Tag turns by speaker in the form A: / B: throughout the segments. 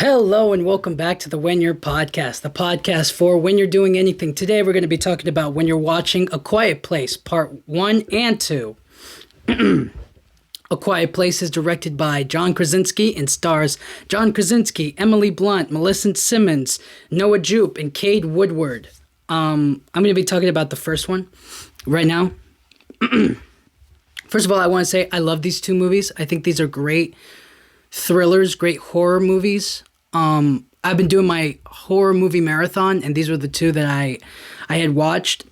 A: Hello and welcome back to the When You're podcast, the podcast for when you're doing anything. Today we're going to be talking about when you're watching A Quiet Place, part 1 and 2. A Quiet Place is directed by John Krasinski and stars John Krasinski, Emily Blunt, Millicent Simmonds, Noah Jupe, and Cade Woodward. I'm going to be talking about the first one right now. First of all, I want to say I love these two movies. I think these are great thrillers, great horror movies. I've been doing my horror movie marathon, and these were the two that I had watched,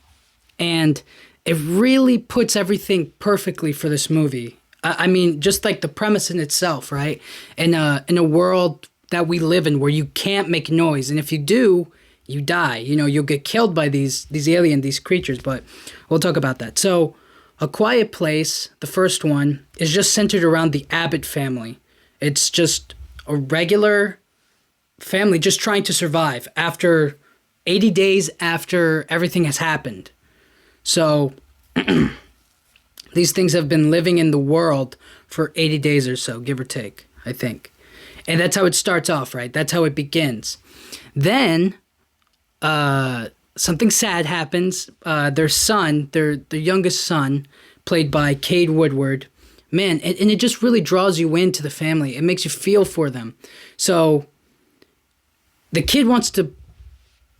A: and it really puts everything perfectly for this movie. I mean, just like the premise in itself, right? In a world that we live in where you can't make noise, and if you do, you die. You know, you'll get killed by these these creatures, but we'll talk about that. So, A Quiet Place, the first one, is just centered around the Abbott family. It's just a regular family just trying to survive after 80 days after everything has happened. So these things have been living in the world for 80 days or so, give or take, I think. And that's how it starts off, right? That's how it begins. Then something sad happens. Their son, their youngest son, played by Cade Woodward, man, and it just really draws you into the family. It makes you feel for them. So the kid wants to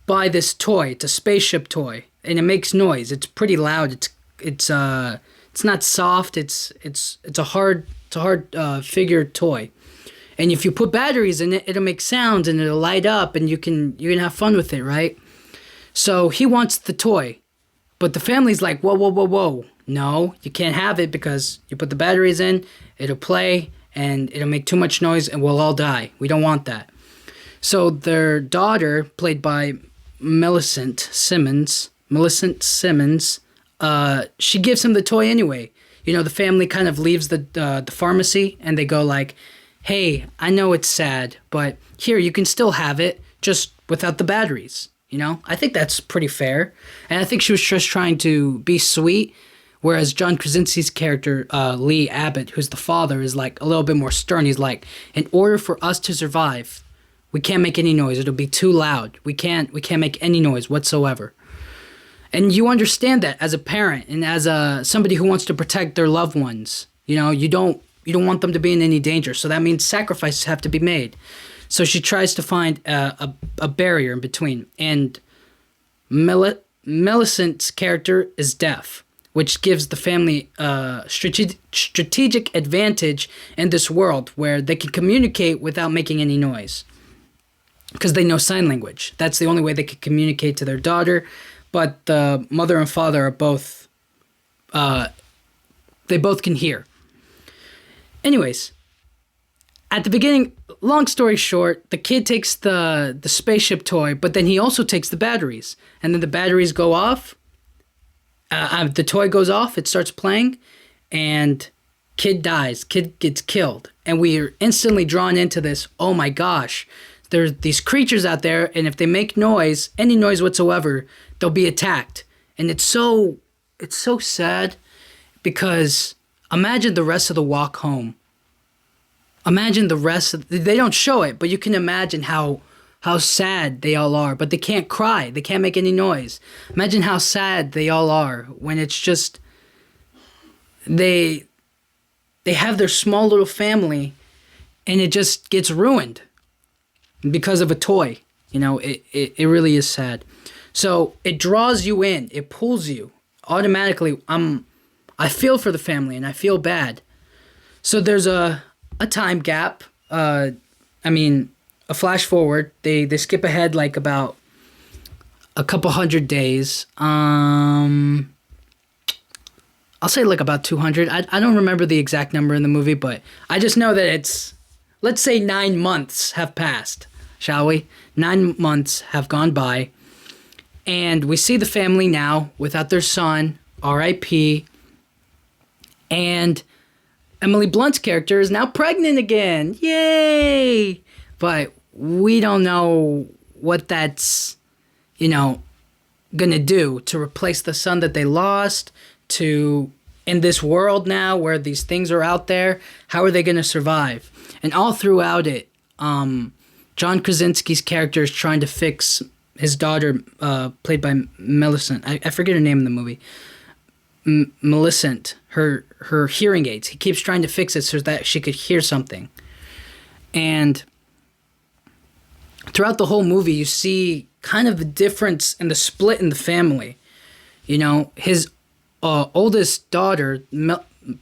A: buy this toy. It's a spaceship toy, and it makes noise. It's pretty loud. It's not soft. It's a hard figure toy. And if you put batteries in it, it'll make sounds and it'll light up, and you can have fun with it, right? So he wants the toy, but the family's like, whoa. No, you can't have it because you put the batteries in, it'll play, and it'll make too much noise, and we'll all die. We don't want that. So their daughter, played by Millicent Simmonds, she gives him the toy anyway. You know, the family kind of leaves the pharmacy, and they go like, hey, I know it's sad, but here, you can still have it, just without the batteries. You know, I think that's pretty fair. And I think she was just trying to be sweet, whereas John Krasinski's character, Lee Abbott, who's the father, is like a little bit more stern. He's like, in order for us to survive, we can't make any noise. It'll be too loud. We can't make any noise whatsoever. And you understand that as a parent and as somebody who wants to protect their loved ones. You know, you don't want them to be in any danger. So that means sacrifices have to be made. So she tries to find a barrier in between. And Millicent's character is deaf, which gives the family a strategic advantage in this world where they can communicate without making any noise because they know sign language. That's the only way they can communicate to their daughter. But the mother and father are both, they both can hear. Anyways, at the beginning, long story short, the kid takes the spaceship toy, but then he also takes the batteries. And then the batteries go off. The toy goes off. It starts playing. And kid dies. Kid gets killed. And we are instantly drawn into this, oh my gosh, there's these creatures out there, and if they make noise, any noise whatsoever, they'll be attacked. And it's so sad because imagine the rest of the walk home. Imagine the rest of... They don't show it, but you can imagine how sad they all are. But they can't cry. They can't make any noise. Imagine how sad they all are when it's just... They have their small little family, and it just gets ruined because of a toy. You know, it really is sad. So it draws you in. It pulls you. Automatically, I feel for the family, and I feel bad. So there's a time gap. A flash forward. They skip ahead like about a couple hundred days. I'll say like about 200. I don't remember the exact number in the movie, but I just know that it's, let's say 9 months have passed, shall we? 9 months have gone by, and we see the family now without their son, R.I.P., and Emily Blunt's character is now pregnant again. Yay! But we don't know what that's, gonna do to replace the son that they lost, to in this world now where these things are out there. How are they gonna survive? And all throughout it, John Krasinski's character is trying to fix his daughter, played by Millicent. I forget her name in the movie. Millicent, her hearing aids. He keeps trying to fix it so that she could hear something. And throughout the whole movie, you see kind of the difference and the split in the family. You know, his oldest daughter,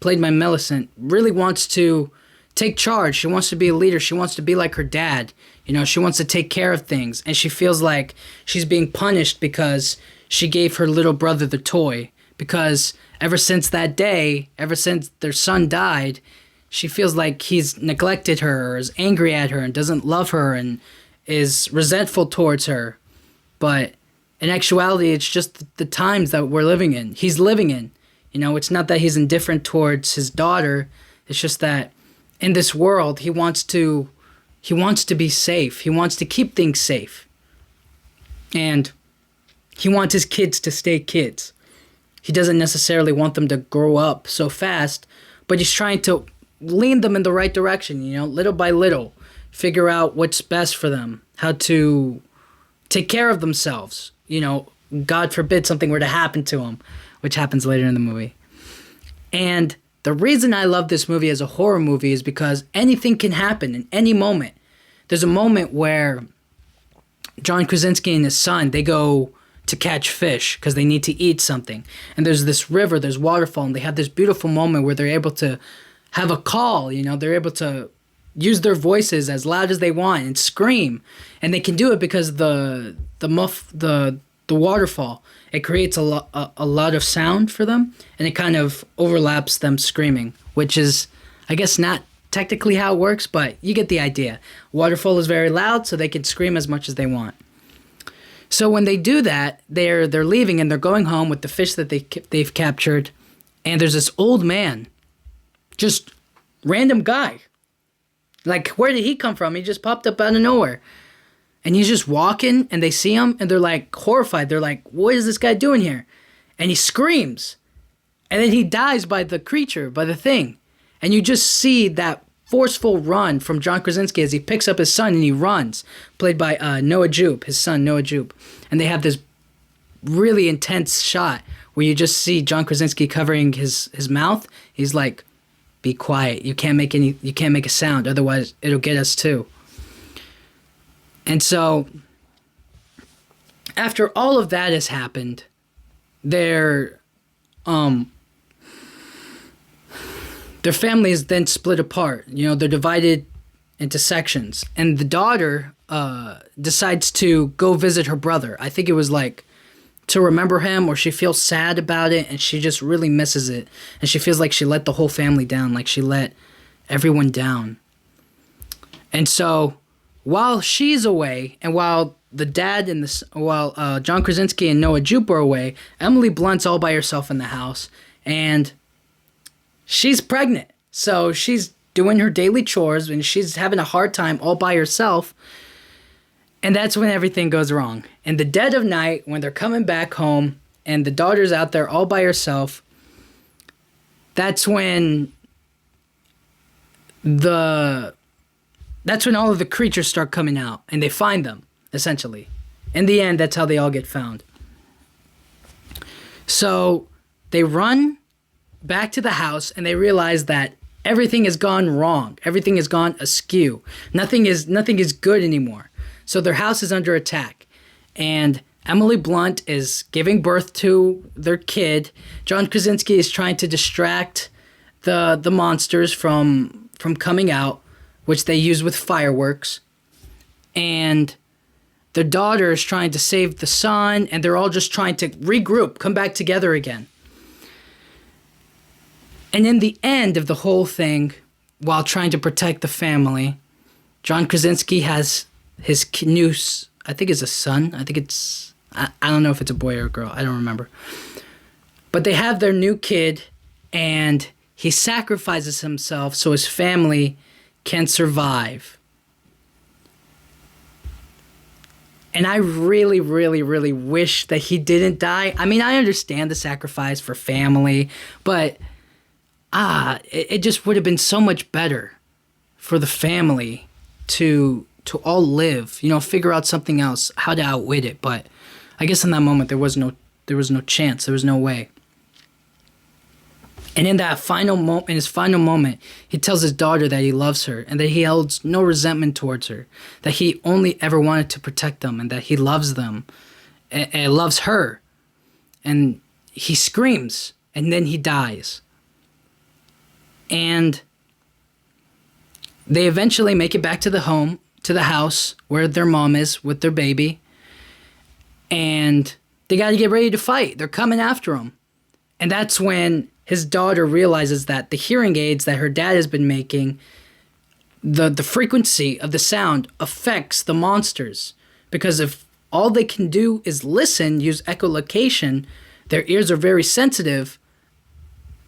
A: played by Millicent, really wants to take charge. She wants to be a leader. She wants to be like her dad. You know, she wants to take care of things. And she feels like she's being punished because she gave her little brother the toy. Because ever since that day, ever since their son died, she feels like he's neglected her or is angry at her and doesn't love her and is resentful towards her. But in actuality, it's just the times that we're living in. He's living in. You know, it's not that he's indifferent towards his daughter. It's just that in this world, he wants to be safe. He wants to keep things safe. And he wants his kids to stay kids. He doesn't necessarily want them to grow up so fast, but he's trying to lean them in the right direction, you know, little by little. Figure out what's best for them, how to take care of themselves. You know, God forbid something were to happen to them, which happens later in the movie. And the reason I love this movie as a horror movie is because anything can happen in any moment. There's a moment where John Krasinski and his son, they go to catch fish because they need to eat something. And there's this river, there's waterfall, and they have this beautiful moment where they're able to have a call, you know, they're able to use their voices as loud as they want and scream. And they can do it because the waterfall, it creates a lot of sound for them, and it kind of overlaps them screaming, which is, I guess, not technically how it works, but you get the idea. Waterfall is very loud, so they can scream as much as they want. So when they do that, they're leaving and they're going home with the fish that they've captured, and there's this old man, just random guy. Like, where did he come from? He just popped up out of nowhere. And he's just walking, and they see him, and they're, like, horrified. They're like, what is this guy doing here? And he screams. And then he dies by the creature, by the thing. And you just see that forceful run from John Krasinski as he picks up his son and he runs, played by Jupe, his son, Jupe. And they have this really intense shot where you just see John Krasinski covering his mouth. He's like, be quiet. You can't make a sound, otherwise it'll get us too. And so after all of that has happened, their family is then split apart. You know, they're divided into sections. And the daughter decides to go visit her brother. I think it was like to remember him, or she feels sad about it, and she just really misses it. And she feels like she let the whole family down, like she let everyone down. And so while she's away, and while the dad and John Krasinski and Jupe are away, Emily Blunt's all by herself in the house, and she's pregnant. So she's doing her daily chores, and she's having a hard time all by herself. And that's when everything goes wrong. In the dead of night, when they're coming back home, and the daughter's out there all by herself, that's when all of the creatures start coming out, and they find them, essentially. In the end, that's how they all get found. So they run back to the house, and they realize that everything has gone wrong. Everything has gone askew. Nothing is good anymore. So their house is under attack, and Emily Blunt is giving birth to their kid. John Krasinski is trying to distract the monsters from coming out, which they use with fireworks. And their daughter is trying to save the son, and they're all just trying to regroup, come back together again. And in the end of the whole thing, while trying to protect the family, John Krasinski has his new, I think it's a son. I don't know if it's a boy or a girl. I don't remember. But they have their new kid, and he sacrifices himself so his family can survive. And I really, really, really wish that he didn't die. I mean, I understand the sacrifice for family, but it just would have been so much better for the family to all live, figure out something else, how to outwit it. But I guess in that moment there was no chance, there was no way. And in that his final moment, he tells his daughter that he loves her and that he holds no resentment towards her, that he only ever wanted to protect them and that he loves them and loves her. And he screams and then he dies. And they eventually make it back to the house where their mom is with their baby. And they got to get ready to fight. They're coming after him. And that's when his daughter realizes that the hearing aids that her dad has been making, the frequency of the sound affects the monsters. Because if all they can do is listen, use echolocation, their ears are very sensitive.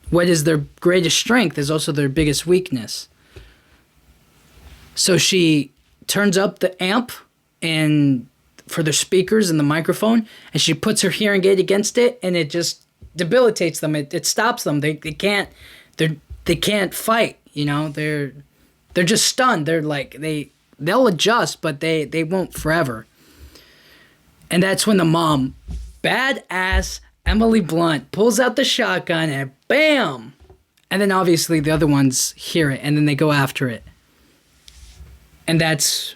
A: What is their greatest strength is also their biggest weakness. So she turns up the amp and for their speakers and the microphone, and she puts her hearing aid against it, and it just debilitates them. It stops them. They can't fight. They're just stunned. They're like they'll adjust, but they won't forever. And that's when the mom, badass Emily Blunt, pulls out the shotgun and bam! And then obviously the other ones hear it and then they go after it. And that's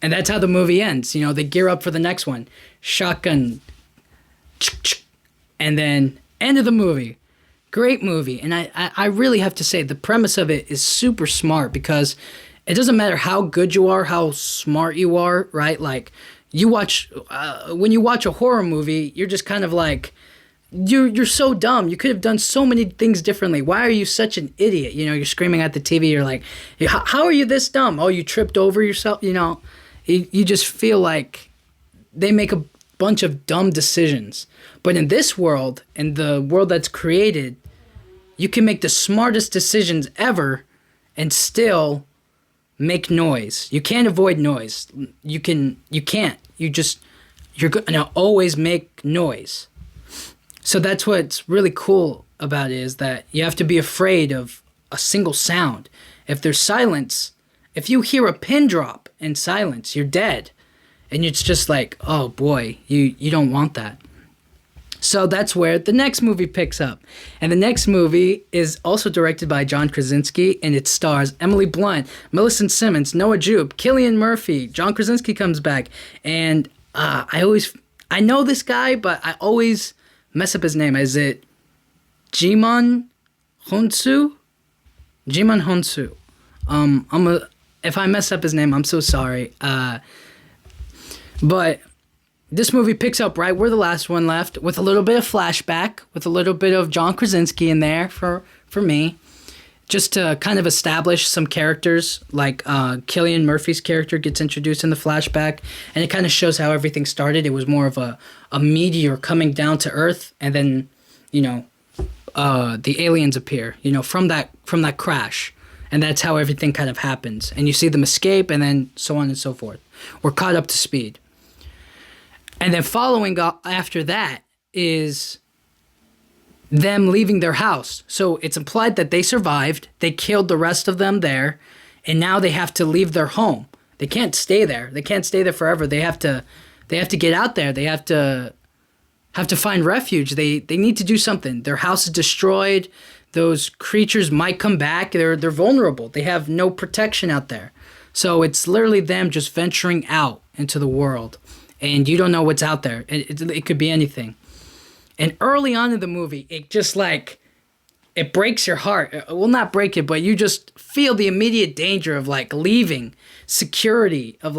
A: how the movie ends. They gear up for the next one. Shotgun. And then end of the movie. Great movie. And I really have to say the premise of it is super smart because it doesn't matter how good you are, how smart you are, right? Like when you watch a horror movie, you're just kind of like, you're so dumb. You could have done so many things differently. Why are you such an idiot? You're screaming at the TV. You're like, how are you this dumb? Oh, you tripped over yourself. You just feel like they make a bunch of dumb decisions. But in this world, in the world that's created, you can make the smartest decisions ever and still make noise. You can't avoid noise. You can't. You're going to always make noise. So that's what's really cool about it, is that you have to be afraid of a single sound. If there's silence, if you hear a pin drop in silence, you're dead. And it's just like, oh boy, you don't want that. So that's where the next movie picks up. And the next movie is also directed by John Krasinski, and it stars Emily Blunt, Millicent Simmonds, Noah Jupe, Cillian Murphy. John Krasinski comes back. And I know this guy, but I always mess up his name. Is it Djimon Hounsou? Djimon Hounsou. If I mess up his name, I'm so sorry. But this movie picks up right where the last one left, with a little bit of flashback, with a little bit of John Krasinski in there for me, just to kind of establish some characters. Like Cillian Murphy's character gets introduced in the flashback, and it kind of shows how everything started. It was more of a meteor coming down to Earth, and then the aliens appear, from that crash. And that's how everything kind of happens. And you see them escape, and then so on and so forth. We're caught up to speed. And then following after that is them leaving their house. So it's implied that they survived. They killed the rest of them there. And now they have to leave their home. They can't stay there. They can't stay there forever. They have to get out there. They have to find refuge. They need to do something. Their house is destroyed. Those creatures might come back. They're vulnerable. They have no protection out there. So it's literally them just venturing out into the world. And you don't know what's out there. It could be anything. And early on in the movie, it just it breaks your heart. Well, not break it, but you just feel the immediate danger of leaving, security, of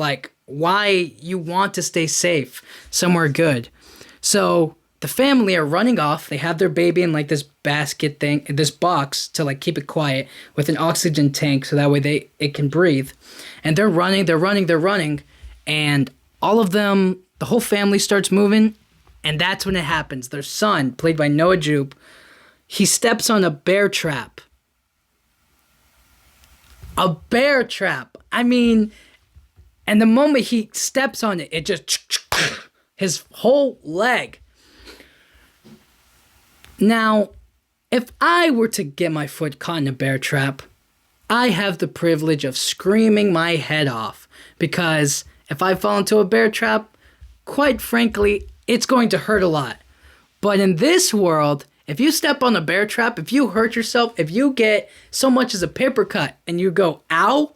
A: why you want to stay safe somewhere good. So the family are running off. They have their baby in this basket thing, this box to keep it quiet with an oxygen tank so that way it can breathe. And they're running. And all of them, the whole family starts moving. And that's when it happens. Their son, played by Noah Jupe, he steps on a bear trap. A bear trap. I mean, and the moment he steps on it, it just, his whole leg. Now, if I were to get my foot caught in a bear trap, I have the privilege of screaming my head off because if I fall into a bear trap, quite frankly, it's going to hurt a lot. But in this world, if you step on a bear trap, if you hurt yourself, if you get so much as a paper cut and you go, ow,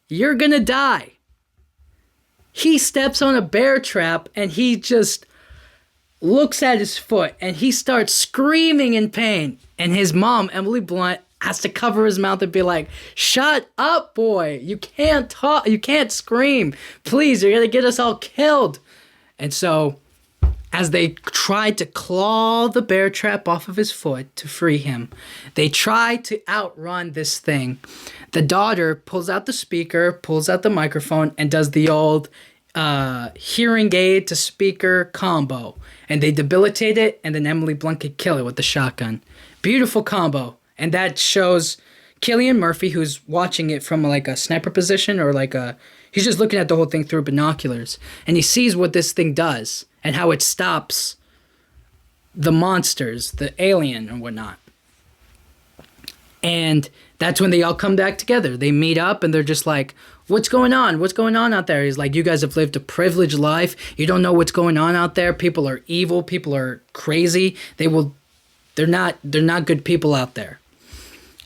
A: you're gonna die. He steps on a bear trap and he just looks at his foot and he starts screaming in pain. And his mom, Emily Blunt, has to cover his mouth and be like, shut up, boy. You can't talk. You can't scream. Please, you're going to get us all killed. And so as they tried to claw the bear trap off of his foot to free him, they tried to outrun this thing. The daughter pulls out the speaker, pulls out the microphone, and does the old hearing aid to speaker combo. And they debilitate it, and then Emily Blunt could kill it with the shotgun. Beautiful combo. And that shows Cillian Murphy, who's watching it from like a sniper position or he's just looking at the whole thing through binoculars. And he sees what this thing does and how it stops the monsters, the alien and whatnot. And that's when they all come back together. They meet up and they're just like, what's going on? What's going on out there? He's like, you guys have lived a privileged life. You don't know what's going on out there. People are evil. People are crazy. They're not good people out there.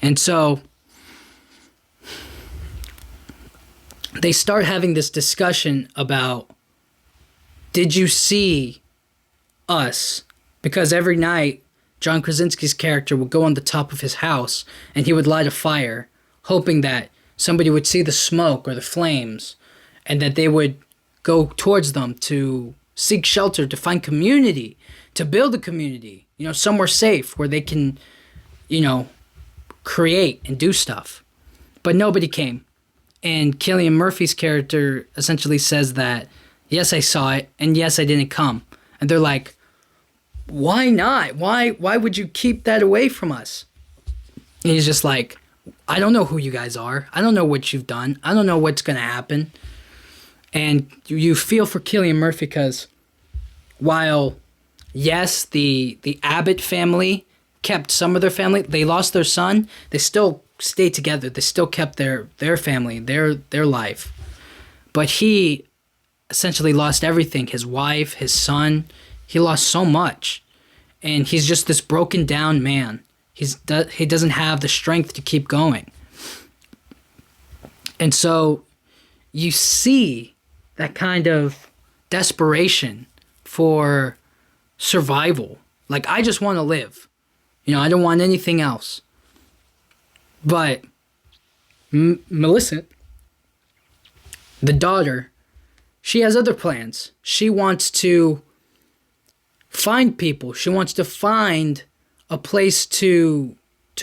A: And so they start having this discussion about, did you see us? Because every night, John Krasinski's character would go on the top of his house and he would light a fire, hoping that somebody would see the smoke or the flames and that they would go towards them to seek shelter, to find community, to build a community, somewhere safe where they can, create and do stuff. But nobody came. And Cillian Murphy's character essentially says that, yes, I saw it, and yes, I didn't come. And they're like, why not? Why would you keep that away from us? And he's just like, I don't know who you guys are. I don't know what you've done. I don't know what's going to happen. And you feel for Cillian Murphy because while, yes, the Abbott family kept some of their family, they lost their son, they still stayed together. They still kept their family, their life. But he essentially lost everything. His wife, his son, he lost so much. And he's just this broken down man. He doesn't have the strength to keep going. And so you see that kind of desperation for survival. Like, I just want to live. I don't want anything else. But Millicent, the daughter, she has other plans. She wants to find people. She wants to find a place to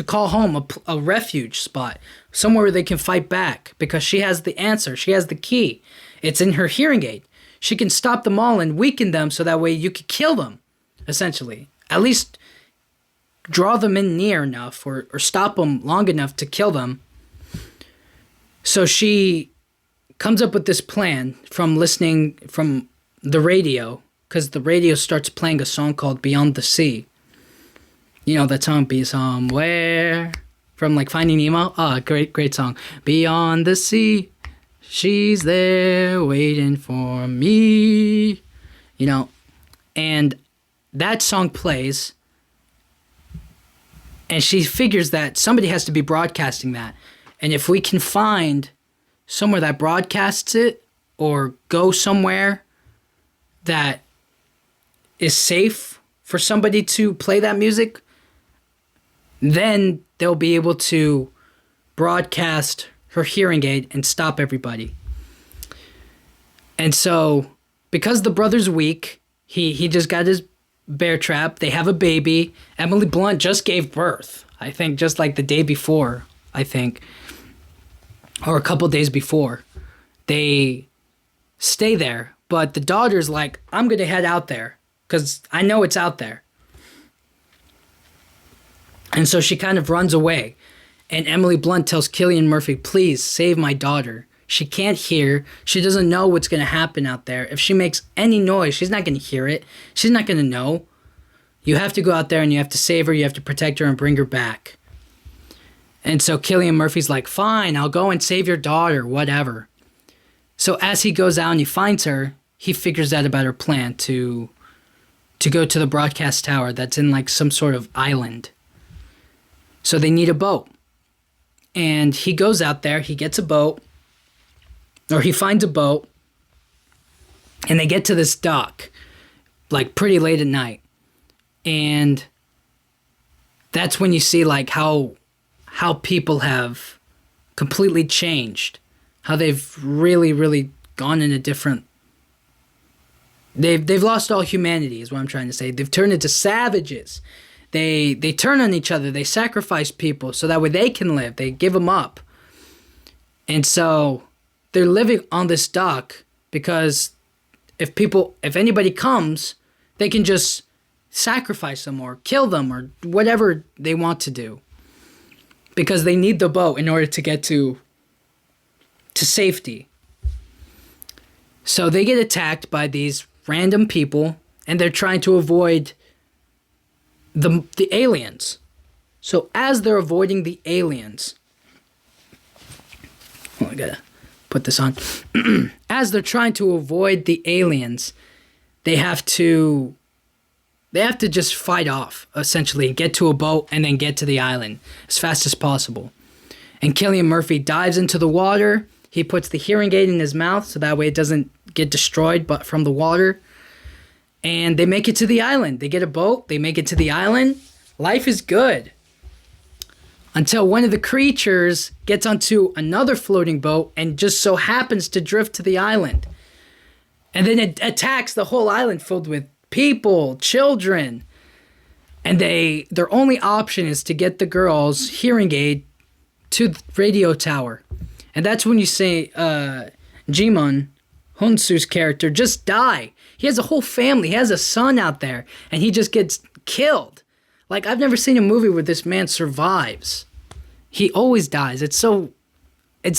A: call home, a refuge spot, somewhere where they can fight back, because she has the answer. She has the key. It's in her hearing aid. She can stop them all and weaken them so that way you could kill them, essentially. At least draw them in near enough or stop them long enough to kill them. So she comes up with this plan from listening from the radio, because the radio starts playing a song called Beyond the Sea. That song, Be Somewhere, from Finding Nemo. Great song. Beyond the sea, she's there waiting for me. And that song plays, and she figures that somebody has to be broadcasting that. And if we can find somewhere that broadcasts it, or go somewhere that is safe for somebody to play that music, then they'll be able to broadcast her hearing aid and stop everybody. And so, because the brother's weak, he just got his bear trap. They have a baby. Emily Blunt just gave birth, I think, just the day before, or a couple days before. They stay there, but the daughter's like, I'm going to head out there because I know it's out there. And so she kind of runs away. And Emily Blunt tells Cillian Murphy, please save my daughter. She can't hear. She doesn't know what's going to happen out there. If she makes any noise, she's not going to hear it. She's not going to know. You have to go out there and you have to save her. You have to protect her and bring her back. And so Cillian Murphy's like, fine, I'll go and save your daughter, whatever. So as he goes out and he finds her, he figures out about her plan to go to the broadcast tower that's in like some sort of island. So they need a boat. And he goes out there, he gets a boat, or he finds a boat, and they get to this dock, like pretty late at night. And that's when you see like how people have completely changed, how they've really, really gone in a different... They've lost all humanity, is what I'm trying to say. They've turned into savages. They turn on each other. They sacrifice people so that way they can live. They give them up. And so they're living on this dock because if anybody comes, they can just sacrifice them or kill them or whatever they want to do. Because they need the boat in order to get to safety. So they get attacked by these random people, and they're trying to avoid the aliens. So as they're avoiding the aliens... Oh, I gotta put this on. As they're trying to avoid the aliens, they have to just fight off, essentially, get to a boat and then get to the island as fast as possible. And Cillian Murphy dives into the water. He puts the hearing aid in his mouth so that way it doesn't get destroyed but from the water. And they make it to the island. They get a boat. They make it to the island. Life is good. Until one of the creatures gets onto another floating boat and just so happens to drift to the island. And then it attacks the whole island filled with people, children. And their only option is to get the girl's hearing aid to the radio tower. And that's when you say Djimon Hounsou's character just die. He has a whole family. He has a son out there. And he just gets killed. Like, I've never seen a movie where this man survives. He always dies. It's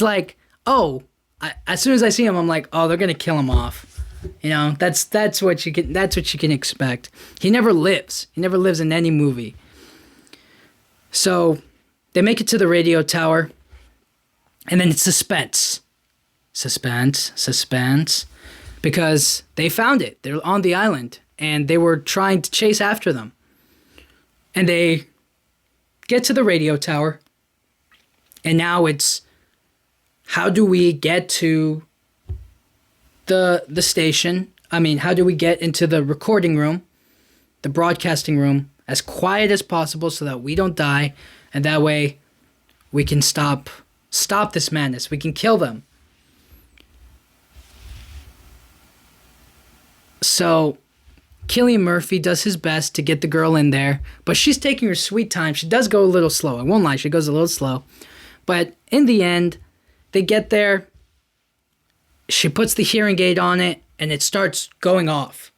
A: like, as soon as I see him, I'm like, oh, they're going to kill him off. You know, that's what you can expect. He never lives. He never lives in any movie. So they make it to the radio tower. And then it's suspense. Suspense. Because they found it. They're on the island. And they were trying to chase after them. And they get to the radio tower. And now it's, how do we get to the station? I mean, how do we get into the recording room, the broadcasting room, as quiet as possible so that we don't die. And that way we can stop this madness. We can kill them. So Cillian Murphy does his best to get the girl in there, but she's taking her sweet time. She does go a little slow. I won't lie, she goes a little slow. But in the end, they get there. She puts the hearing aid on it, and it starts going off.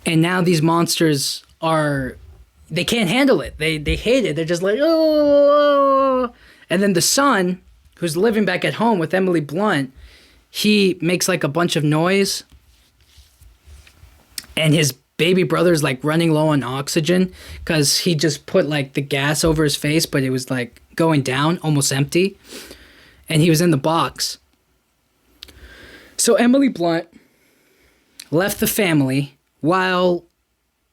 A: And now these monsters they can't handle it. They hate it. They're just like, oh. And then the son, who's living back at home with Emily Blunt, he makes like a bunch of noise. And his baby brother's like running low on oxygen because he just put like the gas over his face, but it was like going down, almost empty. And he was in the box. So Emily Blunt left the family while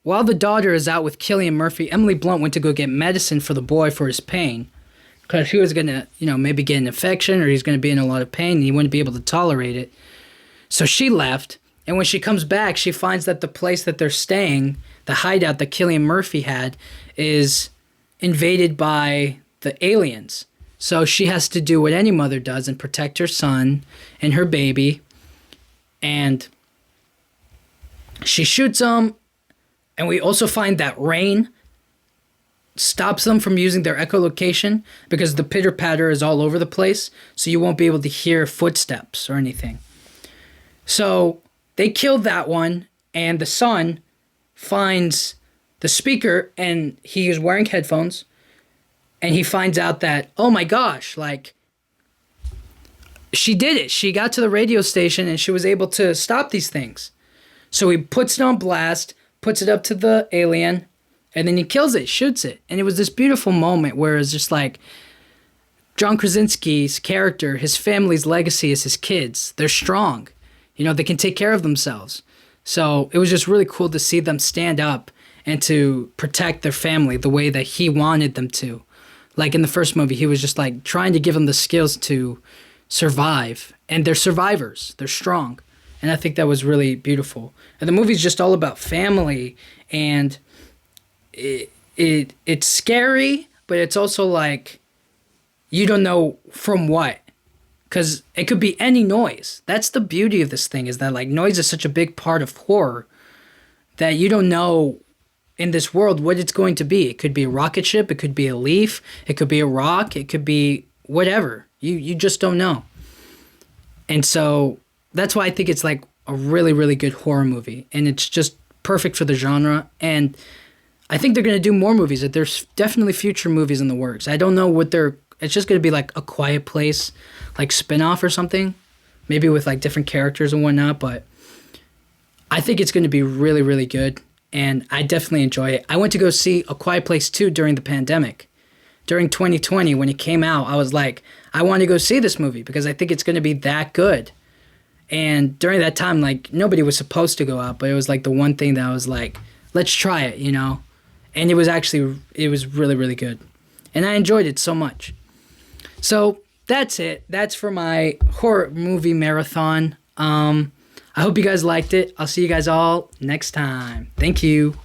A: the daughter is out with Cillian Murphy. Emily Blunt went to go get medicine for the boy for his pain because he was going to, maybe get an infection or he's going to be in a lot of pain and he wouldn't be able to tolerate it. So she left. And when she comes back, she finds that the place that they're staying, the hideout that Cillian Murphy had, is invaded by the aliens. So she has to do what any mother does and protect her son and her baby. And she shoots them. And we also find that rain stops them from using their echolocation because the pitter-patter is all over the place. So you won't be able to hear footsteps or anything. So they killed that one, and the son finds the speaker, and he is wearing headphones, and he finds out that, oh my gosh, like, she did it. She got to the radio station, and she was able to stop these things. So he puts it on blast, puts it up to the alien, and then he kills it, shoots it. And it was this beautiful moment where it's just like, John Krasinski's character, his family's legacy is his kids. They're strong. They can take care of themselves. So it was just really cool to see them stand up and to protect their family the way that he wanted them to. Like in the first movie, he was just like trying to give them the skills to survive. And they're survivors. They're strong. And I think that was really beautiful. And the movie's just all about family. And it's scary, but it's also like you don't know from what. Because it could be any noise. That's the beauty of this thing, is that like noise is such a big part of horror that you don't know in this world what it's going to be. It could be a rocket ship. It could be a leaf. It could be a rock. It could be whatever. You just don't know. And so that's why I think it's like a really, really good horror movie. And it's just perfect for the genre. And I think they're going to do more movies. There's definitely future movies in the works. I don't know what they're... It's just going to be like A Quiet Place, like spin-off or something. Maybe with like different characters and whatnot. But I think it's going to be really, really good. And I definitely enjoy it. I went to go see A Quiet Place 2 during the pandemic. During 2020, when it came out, I was like, I want to go see this movie because I think it's going to be that good. And during that time, like, nobody was supposed to go out, but it was like the one thing that I was like, let's try it, And it was really, really good. And I enjoyed it so much. So that's it. That's for my horror movie marathon. I hope you guys liked it. I'll see you guys all next time. Thank you.